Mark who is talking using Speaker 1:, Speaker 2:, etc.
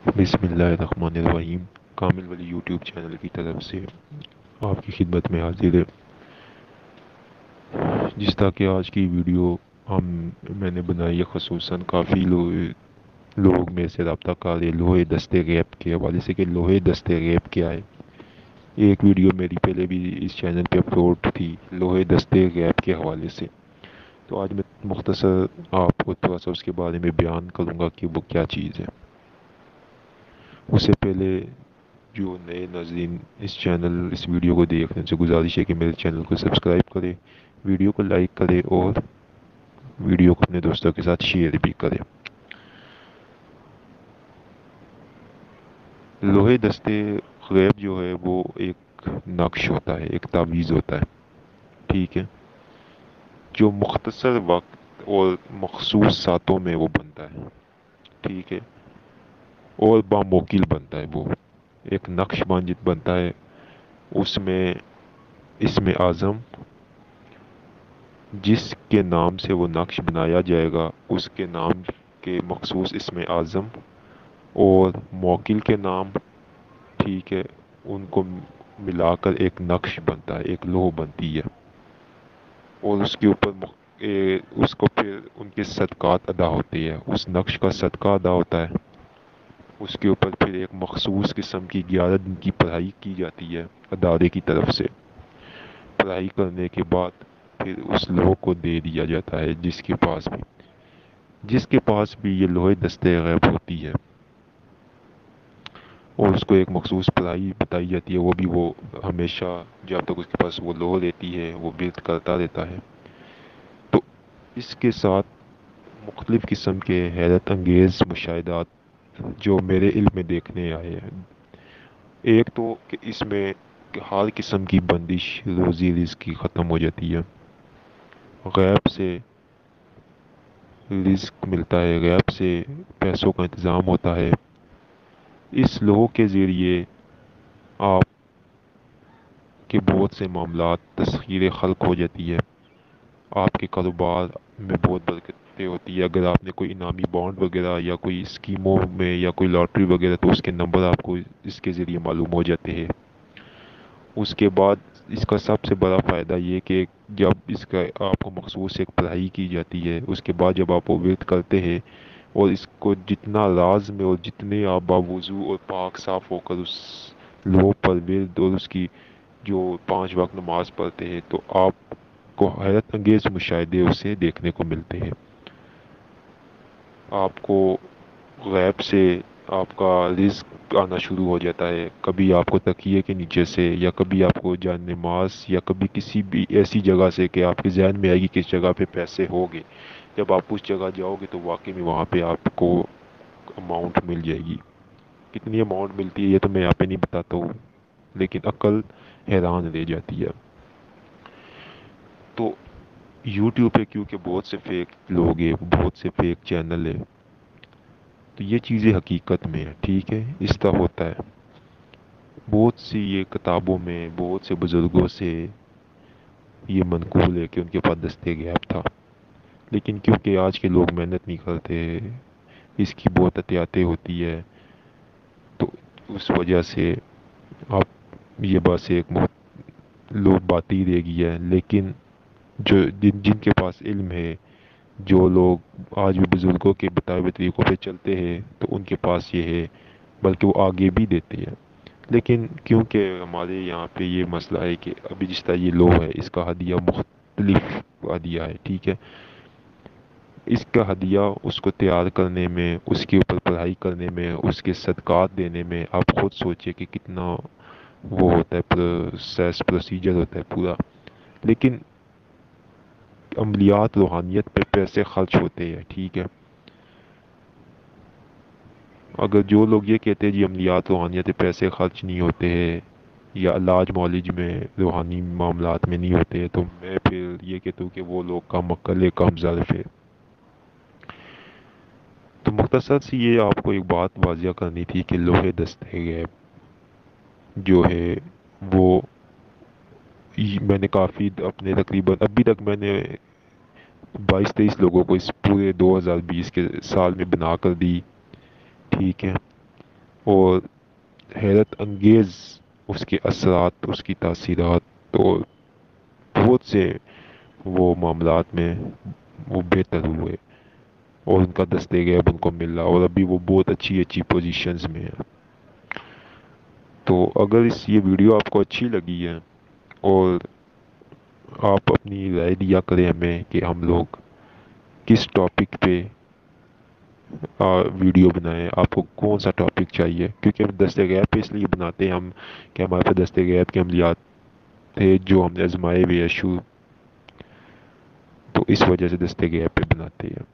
Speaker 1: बिस्मिल्लाहिर्रहमानिर्रहीम। कामिल वली YouTube channel की तरफ से आपकी खिदमत में हाजिर है। जिस तरह कि आज की वीडियो हम मैंने बनाई है, खसूसन काफ़ी लोग में से रब्ता कार लोहे दस्ते गैब के हवाले से कि लोहे दस्ते गैब क्या है। एक वीडियो मेरी पहले भी इस चैनल पे अपलोड थी लोहे दस्ते गैब के हवाले से। तो आज मैं मुख्तसर आपको थोड़ा सा उसके बारे में बयान करूँगा कि वो क्या चीज़ है। उससे पहले जो नए नाज़रीन इस वीडियो को देख रहे हैं उनसे गुजारिश है कि मेरे चैनल को सब्सक्राइब करें, वीडियो को लाइक करें और वीडियो को अपने दोस्तों के साथ शेयर भी करें। लोहे दस्ते गैब जो है वो एक नक्श होता है, एक तावीज़ होता है, ठीक है, जो मुख्तसर वक्त और मखसूस सातों में वो बनता है, ठीक है, और बामोकिल बनता है। वो एक नक्श मांजित बनता है। उसमें इसमें आज़म जिसके नाम से वो नक्श बनाया जाएगा उसके नाम के मखसूस इसमें आज़म और मोकिल के नाम, ठीक है, उनको मिलाकर एक नक्श बनता है, एक लोह बनती है। और उसके ऊपर उसको फिर उनके सदक़ात अदा होते हैं, उस नक्श का सदका अदा होता है। उसके ऊपर फिर एक मखसूस किस्म की 11 दिन की पढ़ाई की जाती है अदारे की तरफ से। पढ़ाई करने के बाद फिर उस लोह को दे दिया जाता है जिसके पास भी ये लोहे दस्ते गैब होती है, और उसको एक मखसूस पढ़ाई बताई जाती है। वो हमेशा जब तक उसके पास वो लोह रहती है वो विर्द करता रहता है। तो इसके साथ मुख्तलिफ़ किस्म के हैरत अंगेज़ मुशाहिदात जो मेरे इल्म में देखने आए हैं। एक तो कि इसमें कि हर किस्म की बंदिश रोज़ी रिज़्क की ख़त्म हो जाती है। गैब से रिज़्क मिलता है, गैब से पैसों का इंतज़ाम होता है। इस लोह के ज़रिए आप के बहुत से मामलात तस्खीर खल्क हो जाती है। आपके कारोबार में बहुत बरकतें होती है। अगर आपने कोई इनामी बॉन्ड वगैरह या कोई स्कीमों में या कोई लॉटरी वगैरह, तो उसके नंबर आपको इसके ज़रिए मालूम हो जाते हैं। उसके बाद इसका सबसे बड़ा फ़ायदा ये कि जब इसका आपको मखसूस एक पढ़ाई की जाती है, उसके बाद जब आप वो विर्द करते हैं और इसको जितना राज में और जितने आप बावुज़ू और पाक साफ़ होकर उस लो पर विर्द और उसकी जो 5 वक्त नमाज पढ़ते हैं, तो आपको हैरत अंगेज़ मुशाहिदे उसे देखने को मिलते हैं। आपको गैब से आपका रिज़्क आना शुरू हो जाता है। कभी आपको तकिए के नीचे से, या कभी आपको जान नमाज, या कभी किसी भी ऐसी जगह से कि आपके जहन में आएगी किस जगह पे पैसे होंगे। जब आप उस जगह जाओगे तो वाकई में वहाँ पे आपको अमाउंट मिल जाएगी। कितनी अमाउंट मिलती है ये तो मैं यहाँ पे नहीं बताता हूँ, लेकिन अक्ल हैरान रह जाती है। तो यूट्यूब पे क्योंकि बहुत से फेक लोग हैं, बहुत से फेक चैनल है, तो ये चीज़ें हकीकत में है, ठीक है, इस तरह होता है। बहुत सी ये किताबों में बहुत से बुज़ुर्गों से ये मनकूल है कि उनके पास दस्ते गैब था, लेकिन क्योंकि आज के लोग मेहनत नहीं करते, इसकी बहुत एहतियातें होती है, तो उस वजह से आप ये बस एक लोग बात ही रह गई है। लेकिन जिनके पास इल्म है, जो लोग आज भी बुज़ुर्गों के बताए हुए तरीक़ों पे चलते हैं, तो उनके पास ये है, बल्कि वो आगे भी देते हैं। लेकिन क्योंकि हमारे यहाँ पे ये मसला है कि अभी जिस तरह ये लो है, इसका हदिया मुख्तलिफ हदिया है, ठीक है। इसका हदिया उसको तैयार करने में, उसके ऊपर पढ़ाई करने में, उसके सदक़ात देने में, आप खुद सोचिए कि कितना वो होता है, प्रोसीजर होता है पूरा। लेकिन अमलियात रूहानियत पे पैसे खर्च होते हैं, ठीक है। अगर जो लोग ये कहते हैं जी अमलियात रूहानियत पे पैसे खर्च नहीं होते हैं, या इलाज मौलिज में रूहानी मामलात में नहीं होते हैं, तो मैं फिर ये कहता हूँ कि वो लोग कम अक्ल है, कम ज़र्फ़ है। तो मुख्तसर सी ये आपको एक बात वाज़िया करनी थी कि लोहे दस्ते गैब जो है वो मैंने काफ़ी अपने तकरीबन अभी तक मैंने 22-23 लोगों को इस पूरे 2020 के साल में बना कर दी, ठीक है। اور حیرت انگیز اس کے اثرات، اس کی تاثیرات، تو بہت سے وہ معاملات میں وہ بہتر ہوئے اور ان کا دستے غیب ان کو ملا، اور ابھی وہ بہت اچھی اچھی پوزیشنز میں ہیں۔ تو اگر یہ ویڈیو آپ کو اچھی لگی ہے اور آپ اپنی رائے دیا کریں ہمیں کہ ہم لوگ کس ٹاپک پہ ویڈیو بنائیں، آپ کو کون سا ٹاپک چاہیے، کیونکہ ہم دستے غیب پہ اس لیے بناتے ہیں ہم کہ ہمارے پاس دستے غیب کے عملیات تھے جو ہم نے آزمائے ہوئے ایشو، تو اس وجہ سے دستے غیب پہ بناتے ہیں۔